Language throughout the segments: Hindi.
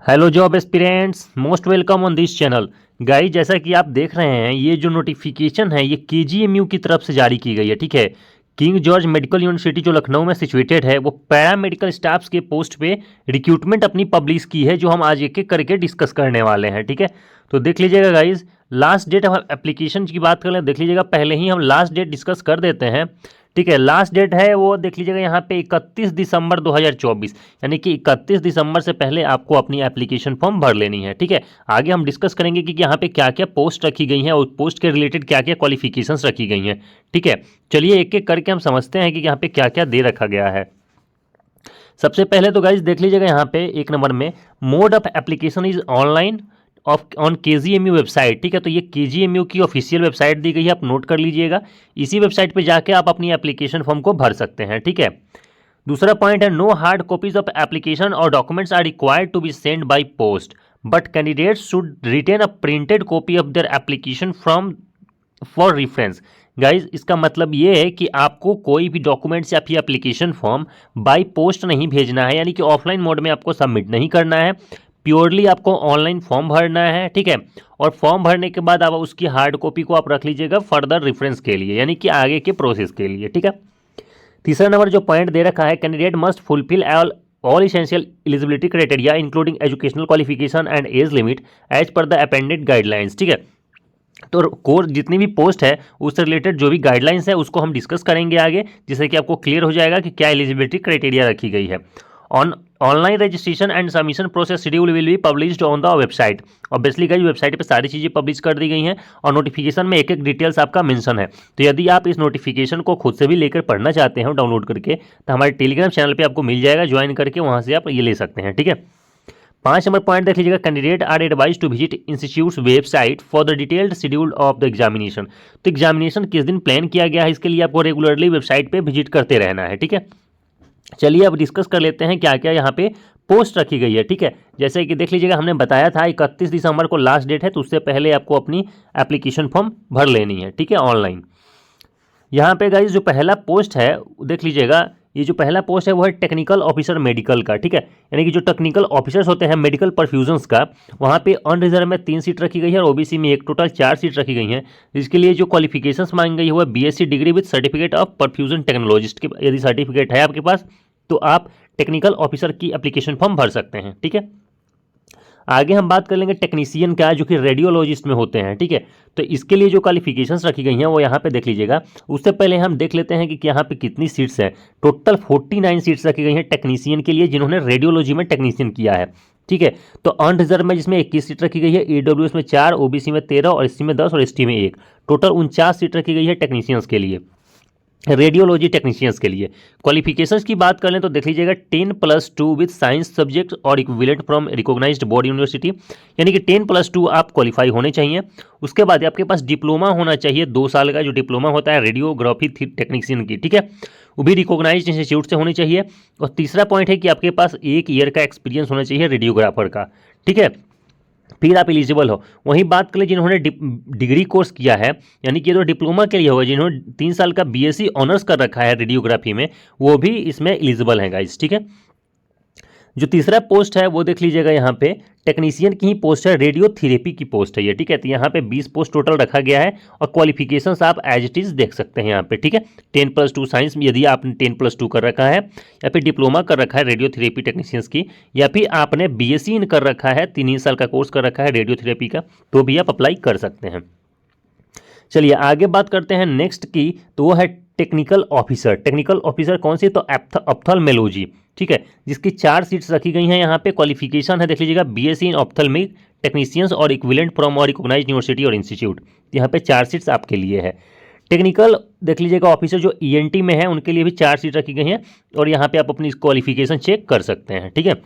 Hello job aspirants, most welcome on this channel. Guys, जैसा कि आप देख रहे हैं, ये जो नोटिफिकेशन है ये केजीएमयू की तरफ से जारी की गई है। ठीक है, किंग जॉर्ज मेडिकल यूनिवर्सिटी जो लखनऊ में सिचुएटेड है, वो पैरामेडिकल स्टाफ्स के पोस्ट पे रिक्रूटमेंट अपनी पब्लिश की है, जो हम आज एक एक करके डिस्कस करने वाले हैं। ठीक है, तो देख लीजिएगा गाइज। लास्ट डेट हम एप्लीकेशन की बात कर लें, देख लीजिएगा, पहले ही हम लास्ट डेट डिस्कस कर देते हैं। ठीक है, लास्ट डेट है वो देख लीजिएगा यहाँ पे 31 दिसंबर 2024, यानी कि 31 दिसंबर से पहले आपको अपनी एप्लीकेशन फॉर्म भर लेनी है। ठीक है, आगे हम डिस्कस करेंगे कि यहाँ पे क्या क्या पोस्ट रखी गई हैं और पोस्ट के रिलेटेड क्या क्या क्वालिफिकेशंस रखी गई हैं। ठीक है, चलिए एक एक करके हम समझते हैं कि यहाँ पे क्या क्या दे रखा गया है। सबसे पहले तो गाइज देख लीजिएगा यहाँ पे एक नंबर में, mode of application is online on KGMU website. ठीक है, तो ये केजीएमयू की ऑफिशियल वेबसाइट दी गई है, आप नोट कर लीजिएगा। इसी वेबसाइट पे जाके आप अपनी एप्लीकेशन फॉर्म को भर सकते हैं। ठीक है, दूसरा पॉइंट है, no hard copies of application और documents are required to be send by post, but candidates should retain a printed copy of their application from for reference. Guys, इसका मतलब ये है कि आपको कोई भी डॉक्यूमेंट्स या फिर एप्लीकेशन फॉर्म बाय पोस्ट नहीं भेजना है, यानी कि ऑफलाइन मोड में आपको सबमिट नहीं करना है। प्योरली आपको ऑनलाइन फॉर्म भरना है। ठीक है, और फॉर्म भरने के बाद आप उसकी हार्ड कॉपी को आप रख लीजिएगा फर्दर रेफरेंस के लिए, यानी कि आगे के प्रोसेस के लिए। ठीक है, तीसरा नंबर जो पॉइंट दे रखा है, candidate must fulfil all essential eligibility criteria including educational qualification and age limit as per the appended guidelines. ठीक है, तो कोर्स जितनी भी पोस्ट है उससे रिलेटेड जो भी गाइडलाइंस है उसको हम डिस्कस करेंगे आगे, जिससे कि आपको क्लियर हो जाएगा कि क्या एलिजिबिलिटी क्राइटेरिया रखी गई है। On online registration and submission process schedule will be published on the website. Obviously guys, website पे सारी चीज़ें पब्लिश कर दी गई हैं और नोटिफिकेशन में एक एक डिटेल्स आपका मेंशन है। तो यदि आप इस नोटिफिकेशन को खुद से भी लेकर पढ़ना चाहते हैं डाउनलोड करके, तो हमारे टेलीग्राम चैनल पे आपको मिल जाएगा, ज्वाइन करके वहाँ से आप ये ले सकते हैं। ठीक है, 5 नंबर पॉइंट देख लीजिएगा, candidate are advise to visit institute's website for the detailed schedule of the examination. तो एग्जामिनेशन किस दिन प्लान किया गया है, इसके लिए आपको रेगुलरली वेबसाइट पे विजिट करते रहना है। ठीक है, चलिए अब डिस्कस कर लेते हैं क्या क्या यहाँ पे पोस्ट रखी गई है। ठीक है, जैसे कि देख लीजिएगा, हमने बताया था 31 दिसंबर को लास्ट डेट है, तो उससे पहले आपको अपनी एप्लीकेशन फॉर्म भर लेनी है। ठीक है, ऑनलाइन। यहाँ पे गाइस जो पहला पोस्ट है देख लीजिएगा, ये जो पहला पोस्ट है वो है टेक्निकल ऑफिसर मेडिकल का। ठीक है, यानी कि जो टेक्निकल ऑफिसर्स होते हैं मेडिकल परफ्यूजन्स का, वहाँ पे अनरिजर्व में 3 सीट रखी गई है और ओबीसी में एक टोटल 4 सीट रखी गई हैं। इसके लिए जो क्वालिफिकेशंस मांगी गई है वो BSc degree with certificate of perfusion technologist के, यदि सर्टिफिकेट है आपके पास तो आप टेक्निकल ऑफिसर की एप्लीकेशन फॉर्म भर सकते हैं। ठीक है, आगे हम बात कर लेंगे टेक्नीशियन का, जो कि रेडियोलॉजिस्ट में होते हैं। ठीक है, तो इसके लिए जो क्वालिफिकेशंस रखी गई हैं वो यहाँ पे देख लीजिएगा। उससे पहले हम देख लेते हैं कि यहाँ पे कितनी सीट्स हैं। टोटल 49 सीट्स रखी गई हैं टेक्नीशियन के लिए, जिन्होंने रेडियोलॉजी में टेक्नीशियन किया है। ठीक है, तो अनरिजर्व में जिसमें 21 सीट रखी गई है, ईडब्ल्यूएस में 4, ओबीसी में 13 और एससी में 10 और एसटी में 1, टोटल 49 सीट रखी गई है टेक्नीशियंस के लिए, रेडियोलॉजी टेक्नीशियंस के लिए। क्वालिफिकेशंस की बात करें तो देख लीजिएगा 10+2 विद साइंस सब्जेक्ट और equivalent from recognised board university, यानी कि 10+2 आप क्वालिफाई होने चाहिए। उसके बाद आपके पास डिप्लोमा होना चाहिए, 2 साल का जो डिप्लोमा होता है रेडियोग्राफी टेक्नीशियन की। ठीक है, वो भी रिकॉग्नाइज्ड इंस्टीट्यूट से होनी चाहिए। और तीसरा पॉइंट है कि आपके पास 1 ईयर का एक्सपीरियंस होना चाहिए रेडियोग्राफर का। ठीक है, फिर आप एलिजिबल हो। वहीं बात करें जिन्होंने डिग्री कोर्स किया है, यानी कि ये तो डिप्लोमा के लिए होगा, जिन्होंने 3 साल का बीएससी ऑनर्स कर रखा है रेडियोग्राफी में, वो भी इसमें एलिजिबल हैं गाइस। ठीक है, जो तीसरा पोस्ट है वो देख लीजिएगा, यहाँ पे टेक्नीशियन की ही पोस्ट है, रेडियोथेरेपी की पोस्ट है ये। ठीक है, तो यहाँ पे 20 पोस्ट टोटल रखा गया है और क्वालिफिकेशंस आप एज इट इज देख सकते हैं यहाँ पे। ठीक है, 10+2 साइंस, यदि आपने 10+2 कर रखा है या फिर डिप्लोमा कर रखा है रेडियोथेरेपी टेक्नीशियंस की, या फिर आपने बीएससी इन कर रखा है, 3 साल का कोर्स कर रखा है रेडियोथेरेपी का, तो भी आप अप्लाई कर सकते हैं। चलिए आगे बात करते हैं नेक्स्ट की, तो वो है टेक्निकल ऑफिसर। टेक्निकल ऑफिसर कौन सी, तो ऑप्थल्मोलॉजी। ठीक है, जिसकी 4 सीट्स रखी गई हैं। यहाँ पे क्वालिफिकेशन है देख लीजिएगा, बीएससी इन ऑप्थल्मिक टेक्नीशियंस और इक्विवेलेंट फ्रॉम और रिकॉग्नाइज्ड यूनिवर्सिटी और इंस्टीट्यूट। यहाँ पे 4 सीट्स आपके लिए है। टेक्निकल देख लीजिएगा ऑफिसर जो ईएनटी में है उनके लिए भी 4 सीट रखी गई हैं और यहाँ पे आप अपनी क्वालिफिकेशन चेक कर सकते हैं। ठीक है,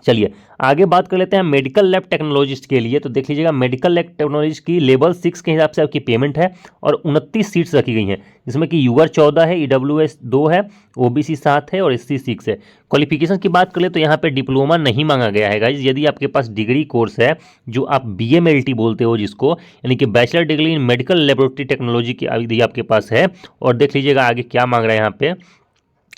चलिए आगे बात कर लेते हैं मेडिकल लैब टेक्नोलॉजिस्ट के लिए। तो देख लीजिएगा, मेडिकल लैब टेक्नोलॉजिस्ट की लेवल 6 के हिसाब से आपकी पेमेंट है और 29 सीट्स रखी गई हैं, जिसमें कि यूआर 14 है, ईडब्ल्यूएस 2 है, ओबीसी 7 है और एससी 6 है। क्वालिफिकेशन की बात कर ले तो यहाँ पे डिप्लोमा नहीं मांगा गया है गाइज। यदि आपके पास डिग्री कोर्स है, जो आप बीएमएलटी बोलते हो जिसको, यानी कि bachelor degree in medical laboratory technology की यदि आपके पास है, और देख लीजिएगा आगे क्या मांग रहा है यहाँ पे,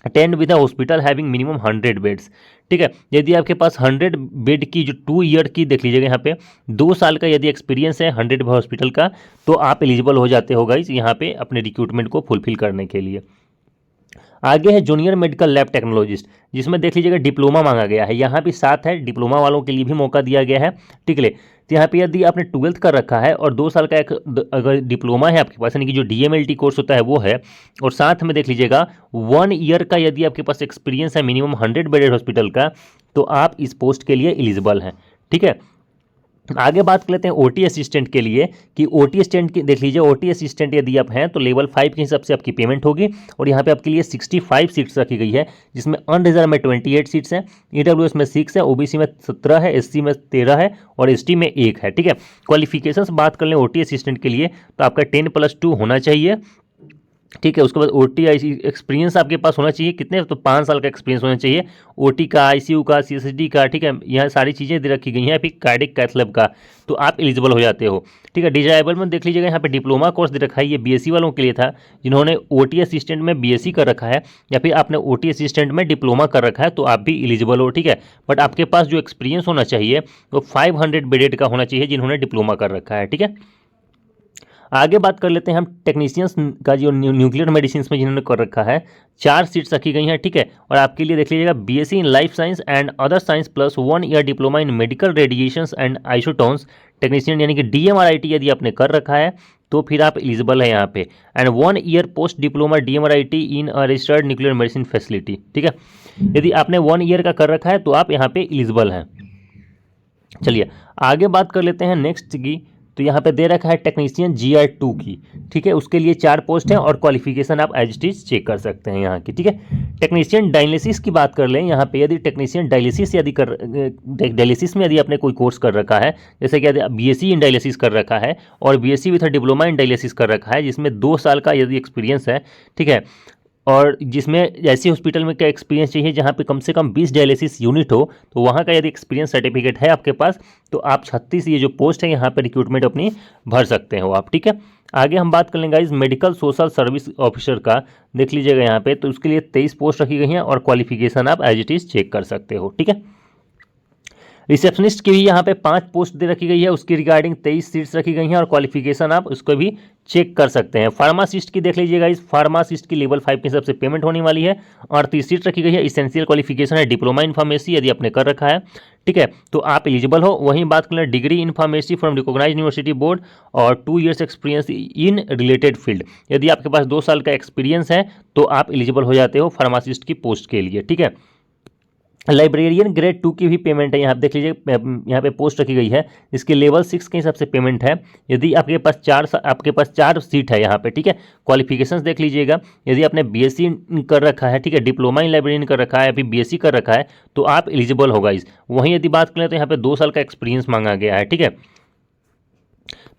attend with a hospital having minimum 100 beds. ठीक है। यदि आपके पास 100 बेड की जो 2 ईयर की देख लीजिएगा यहाँ पे 2 साल का यदि एक्सपीरियंस है 100 हॉस्पिटल का, तो आप एलिजिबल हो जाते हो गाइस यहाँ पे अपने रिक्रूटमेंट को फुलफिल करने के लिए। आगे है जूनियर मेडिकल लैब टेक्नोलॉजिस्ट, जिसमें देख लीजिएगा डिप्लोमा मांगा गया है, यहाँ भी साथ है, डिप्लोमा वालों के लिए भी मौका दिया गया है। ठीक है, तो यहाँ पे यदि आपने 12th कर रखा है और 2 साल का एक अगर डिप्लोमा है आपके पास, यानी कि जो DMLT कोर्स होता है वो है, और साथ में देख लीजिएगा 1 ईयर का यदि आपके पास एक्सपीरियंस है मिनिमम 100 बेडेड हॉस्पिटल का, तो आप इस पोस्ट के लिए एलिजिबल हैं। ठीक है, आगे बात कर लेते हैं OT असिस्टेंट के लिए कि OT असिस्टेंट की देख लीजिए, OT असिस्टेंट यदि आप हैं तो लेवल 5 के हिसाब से आपकी पेमेंट होगी, और यहाँ पे आपके लिए 65 सीट्स रखी गई है, जिसमें अनरिजर्व में 28 सीट्स हैं, EWS में 6 है, OBC में 17 है, SC में 13 है और ST में 1 है। ठीक है, क्वालिफिकेशंस बात कर लें OT असिस्टेंट के लिए तो आपका 10+2 होना चाहिए। ठीक है, उसके बाद OT एक्सपीरियंस आपके पास होना चाहिए, कितने तो 5 साल का एक्सपीरियंस होना चाहिए, OT का, ICU का, CSD का। ठीक है, यहाँ सारी चीज़ें दे रखी गई हैं, फिर कार्डिक कैथ लैब का, तो आप एलिजिबल हो जाते हो। ठीक है, डिजायबल में देख लीजिएगा यहाँ पे डिप्लोमा कोर्स दे रखा है, ये BSc वालों के लिए था जिन्होंने OT असिस्टेंट में BSc कर रखा है, या फिर आपने OT असिस्टेंट में डिप्लोमा कर रखा है तो आप भी एलिजिबल हो। ठीक है, बट आपके पास जो एक्सपीरियंस होना चाहिए वो 500 बेडेड का होना चाहिए जिन्होंने डिप्लोमा कर रखा है। ठीक है, आगे बात कर लेते हैं हम टेक्नीशियंस का, जो न्यूक्लियर मेडिसिन में जिन्होंने कर रखा है, 4 सीट्स रखी गई हैं। ठीक है, और आपके लिए देख लीजिएगा BSc in life science and other science plus 1 year diploma in medical radiations and isotones technician, यानी कि DMRIT यदि आपने कर रखा है तो फिर आप एलिजिबल है यहाँ पे, and 1 year post diploma DMRIT in a registered nuclear medicine facility. ठीक है, यदि आपने 1 ईयर का कर रखा है तो आप यहाँ पे एलिजिबल हैं। चलिए आगे बात कर लेते हैं नेक्स्ट की, तो यहाँ पे दे रखा है टेक्नीशियन GR2 की। ठीक है, उसके लिए 4 पोस्ट हैं और क्वालिफिकेशन आप एज इट इज चेक कर सकते हैं यहाँ की। ठीक है, टेक्नीशियन डायलिसिस की बात कर लें, यहाँ पे यदि टेक्नीशियन डायलिसिस डायलिसिस में यदि आपने कोई कोर्स कर रखा है, जैसे कि यदि BSc इन डायलिसिस कर रखा है और BSc with diploma in dialysis कर रखा है, जिसमें 2 साल का यदि एक्सपीरियंस है, ठीक है, और जिसमें ऐसी हॉस्पिटल में क्या एक्सपीरियंस चाहिए जहाँ पे कम से कम 20 डायलिसिस यूनिट हो, तो वहाँ का यदि एक्सपीरियंस सर्टिफिकेट है आपके पास तो आप 36 ये जो पोस्ट है यहाँ पे रिक्रूटमेंट अपनी भर सकते हो आप। ठीक है, आगे हम बात कर लेंगे guys medical social service officer का, देख लीजिएगा यहाँ पे, तो उसके लिए 23 पोस्ट रखी गई हैं और क्वालिफिकेशन आप एज इट इज चेक कर सकते हो। ठीक है, रिसेप्शनिस्ट की भी यहाँ पे 5 पोस्ट दे रखी गई है, उसकी रिगार्डिंग 23 सीट्स रखी गई हैं और क्वालिफिकेशन आप उसको भी चेक कर सकते हैं। फार्मासिस्ट की देख लीजिएगा, इस फार्मासिस्ट की लेवल 5 के हिसाब से पेमेंट होने वाली है, 38 सीट रखी गई है, इसेंशियल क्वालिफिकेशन है डिप्लोमा इन फार्मेसी यदि आपने कर रखा है। ठीक है, तो आप एलिजिबल हो। वहीं बात करें degree in pharmacy from recognised university board और 2 years experience in related field, यदि आपके पास 2 साल का एक्सपीरियंस है तो आप एलिजिबल हो जाते हो फार्मासिस्ट की पोस्ट के लिए। ठीक है, लाइब्रेरियन ग्रेड 2 की भी पेमेंट है, यहाँ देख लीजिए यहाँ पे पोस्ट रखी गई है, जिसकी लेवल 6 के हिसाब से पेमेंट है, यदि आपके पास 4 सीट है यहाँ पे। ठीक है, क्वालिफिकेशंस देख लीजिएगा, यदि आपने BSc कर रखा है, ठीक है, डिप्लोमा इन लाइब्रेरियन कर रखा है या फिर BSc कर रखा है तो आप एलिजिबल होगा इस। वहीं यदि बात करें तो यहाँ पे 2 साल का एक्सपीरियंस मांगा गया है। ठीक है,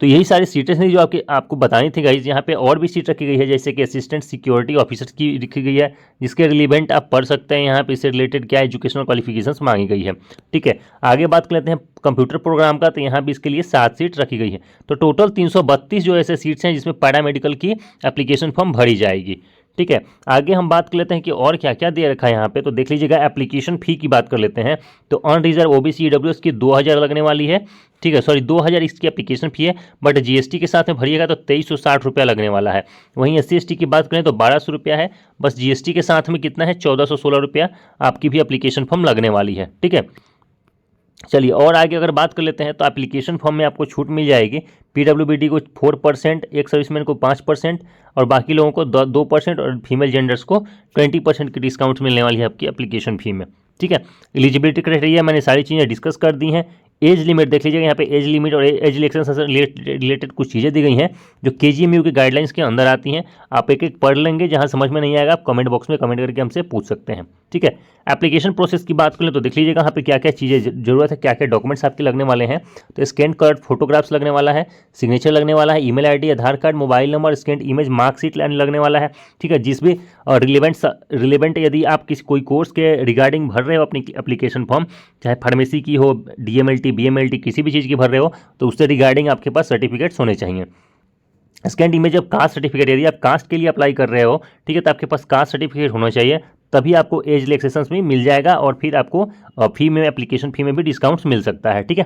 तो यही सारी सीटें थी जो आपको बतानी थी गाइज। यहाँ पे और भी सीट रखी गई है, जैसे कि असिस्टेंट सिक्योरिटी ऑफिसर की रखी गई है, जिसके रिलेवेंट आप पढ़ सकते हैं यहाँ पे, इससे रिलेटेड क्या एजुकेशनल क्वालिफिकेशंस मांगी गई है। ठीक है, आगे बात कर लेते हैं कंप्यूटर प्रोग्राम का, तो यहाँ भी इसके लिए 7 सीट रखी गई है, तो टोटल 332 जो ऐसे सीट्स हैं जिसमें पैरामेडिकल की एप्लीकेशन फॉर्म भरी जाएगी। ठीक है, आगे हम बात कर लेते हैं कि और क्या क्या दे रखा है यहाँ पे, तो देख लीजिएगा एप्लीकेशन फ़ी की बात कर लेते हैं, तो अनरिजर्व OBC EWS की 2000 लगने वाली है। ठीक है, सॉरी 2000 इसकी एप्लीकेशन फ़ी है, बट GST के साथ में भरिएगा तो 2360 रुपया लगने वाला है। वहीं SC ST की बात करें तो 1200 रुपया है, बस GST के साथ में कितना है 1416 रुपया आपकी भी एप्लीकेशन फॉर्म लगने वाली है। ठीक है, चलिए और आगे अगर बात कर लेते हैं तो एप्लीकेशन फॉर्म में आपको छूट मिल जाएगी, PWBD को 4%, एक सर्विसमैन को 5% और बाकी लोगों को 2% और फीमेल जेंडर्स को 20% की डिस्काउंट मिलने वाली है आपकी एप्लीकेशन फ़ी में। ठीक है, एलिजिबिलिटी क्राइटेरिया मैंने सारी चीज़ें डिस्कस कर दी हैं। एज लिमिट देख लीजिएगा, यहाँ पे एज लिमिट और एज इलेक्शन से रिलेटेड कुछ चीज़ें दी गई हैं जो KGMU के गाइडलाइंस के अंदर आती हैं। आप एक एक पढ़ लेंगे, जहाँ समझ में नहीं आएगा आप कमेंट बॉक्स में कमेंट करके हमसे पूछ सकते हैं। ठीक है, एप्लीकेशन प्रोसेस की बात करें तो देख लीजिएगा यहाँ पे क्या क्या चीज़ें जरूरत है, क्या क्या डॉक्यूमेंट्स आपके लगने वाले हैं, तो स्कैन कार्ड, फोटोग्राफ्स लगने वाला है, सिग्नेचर लगने वाला है, email ID, Aadhaar card, mobile number, scan image, marksheet लगने वाला है। ठीक है, जिस भी रिलेवेंट यदि आप किसी कोई कोर्स के रिगार्डिंग भर रहे हो अपनी एप्लीकेशन फॉर्म, चाहे फार्मेसी की हो, DMLT BMLT किसी भी चीज़ की भर रहे हो, तो उससे रिगार्डिंग आपके पास सर्टिफिकेट्स होने चाहिए। Scan image of caste certificate, यदि आप कास्ट के लिए अप्लाई कर रहे हो, ठीक है, तो आपके पास कास्ट सर्टिफिकेट होना चाहिए, तभी आपको एज रिलैक्सेशन में मिल जाएगा और फिर आपको फी में, एप्लीकेशन फ़ी में भी डिस्काउंट्स मिल सकता है। ठीक है,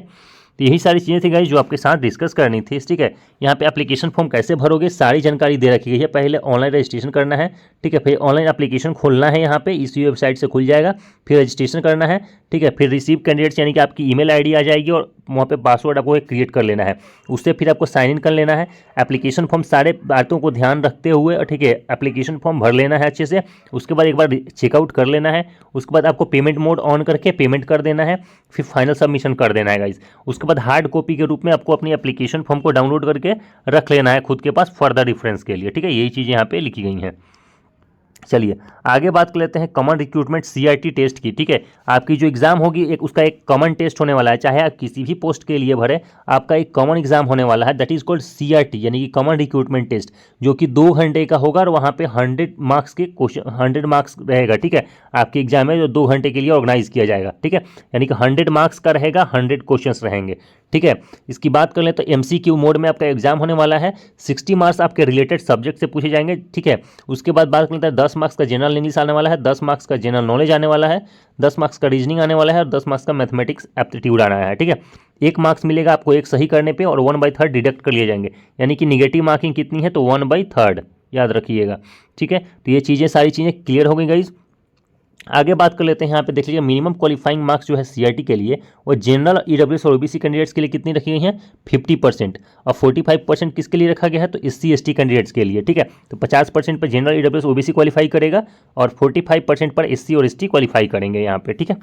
तो यही सारी चीज़ें थी गाइस जो आपके साथ डिस्कस करनी थी। ठीक है, यहाँ पे एप्लीकेशन फॉर्म कैसे भरोगे सारी जानकारी दे रखी गई है। पहले ऑनलाइन रजिस्ट्रेशन करना है, ठीक है, फिर ऑनलाइन एप्लीकेशन खोलना है, यहाँ पे इसी वेबसाइट से खुल जाएगा, फिर रजिस्ट्रेशन करना है, ठीक है, फिर रिसीव कैंडिडेट्स यानी कि आपकी ईमेल आईडी आ जाएगी और वहाँ पे पासवर्ड आपको एक क्रिएट कर लेना है, उससे फिर आपको साइन इन कर लेना है। एप्लीकेशन फॉर्म सारे बातों को ध्यान रखते हुए, ठीक है, एप्लीकेशन फॉर्म भर लेना है अच्छे से। उसके बाद एक बार चेकआउट कर लेना है, उसके बाद आपको पेमेंट मोड ऑन करके पेमेंट कर देना है, फिर फाइनल सबमिशन कर देना है गाइज। उसके बाद हार्ड कॉपी के रूप में आपको अपनी एप्लीकेशन फॉर्म को डाउनलोड करके रख लेना है खुद के पास फर्दर रेफरेंस के लिए। ठीक है, यही चीज़ यहाँ पे लिखी गई हैं। चलिए आगे बात कर लेते हैं कॉमन रिक्रूटमेंट सीआईटी टेस्ट की। ठीक है, आपकी जो एग्जाम होगी एक उसका एक कॉमन टेस्ट होने वाला है, चाहे आप किसी भी पोस्ट के लिए भरे, आपका एक कॉमन एग्जाम होने वाला है, दैट इज कॉल्ड सीआईटी यानी कि कॉमन रिक्रूटमेंट टेस्ट, जो कि 2 घंटे का होगा और वहाँ पे 100 मार्क्स के क्वेश्चन, 100 मार्क्स रहेगा। ठीक है, आपकी एग्जाम है जो 2 घंटे के लिए ऑर्गेनाइज किया जाएगा। ठीक है, यानी कि 100 मार्क्स का रहेगा, 100 क्वेश्चन रहेंगे। ठीक है, इसकी बात कर लें तो एमसीक्यू मोड में आपका एग्जाम होने वाला है। 60 मार्क्स आपके रिलेटेड सब्जेक्ट से पूछे जाएंगे। ठीक है, उसके बाद बात कर लेते हैं 10 मार्क्स का जनरल इंग्लिश आने वाला है, 10 मार्क्स का जनरल नॉलेज आने वाला है, 10 मार्क्स का रीजनिंग आने वाला है और 10 मार्क्स का मैथमेटिक्स एप्टीट्यूड आना है। ठीक है, 1 मार्क्स मिलेगा आपको एक सही करने पे और 1/3 डिडक्ट कर लिए जाएंगे, यानी कि निगेटिव मार्किंग कितनी है तो 1/3 याद रखिएगा। ठीक है, तो ये चीज़ें सारी चीज़ें क्लियर हो गई गाइज। आगे बात कर लेते हैं, यहाँ पे देख लीजिए मिनिमम क्वालिफाइंग मार्क्स जो है सीआईटी के लिए वो जनरल, ईडब्ल्यूएस और ओबीसी कैंडिडेट्स के लिए कितनी रखी गई हैं 50% और 45% किसके लिए रखा गया है तो एससी एसटी कैंडिडेट्स के लिए। ठीक है, तो 50% पर जनरल, ईडब्ल्यूएस, ओबीसी क्वालिफाई करेगा और 45% पर एससी और एसटी क्वालिफाई करेंगे यहाँ पे। ठीक है,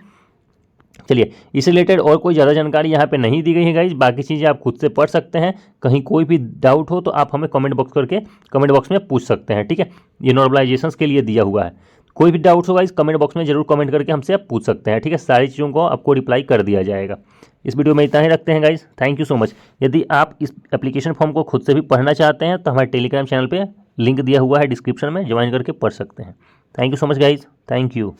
चलिए इस रिलेटेड और कोई ज़्यादा जानकारी यहाँ पे नहीं दी गई है गाइज, बाकी चीज़ें आप खुद से पढ़ सकते हैं। कहीं कोई भी डाउट हो तो आप हमें कमेंट बॉक्स में पूछ सकते हैं। ठीक है, ये नॉर्मलाइजेशन के लिए दिया हुआ है। कोई भी डाउट्स होगा इस कमेंट बॉक्स में जरूर कमेंट करके हमसे आप पूछ सकते हैं। ठीक है, सारी चीज़ों को आपको रिप्लाई कर दिया जाएगा। इस वीडियो में इतना ही रखते हैं guys, thank you so much. यदि आप इस एप्लीकेशन फॉर्म को खुद से भी पढ़ना चाहते हैं तो हमारे टेलीग्राम चैनल पर लिंक दिया हुआ है डिस्क्रिप्शन में, ज्वाइन करके पढ़ सकते हैं। Thank you so much guys, thank you.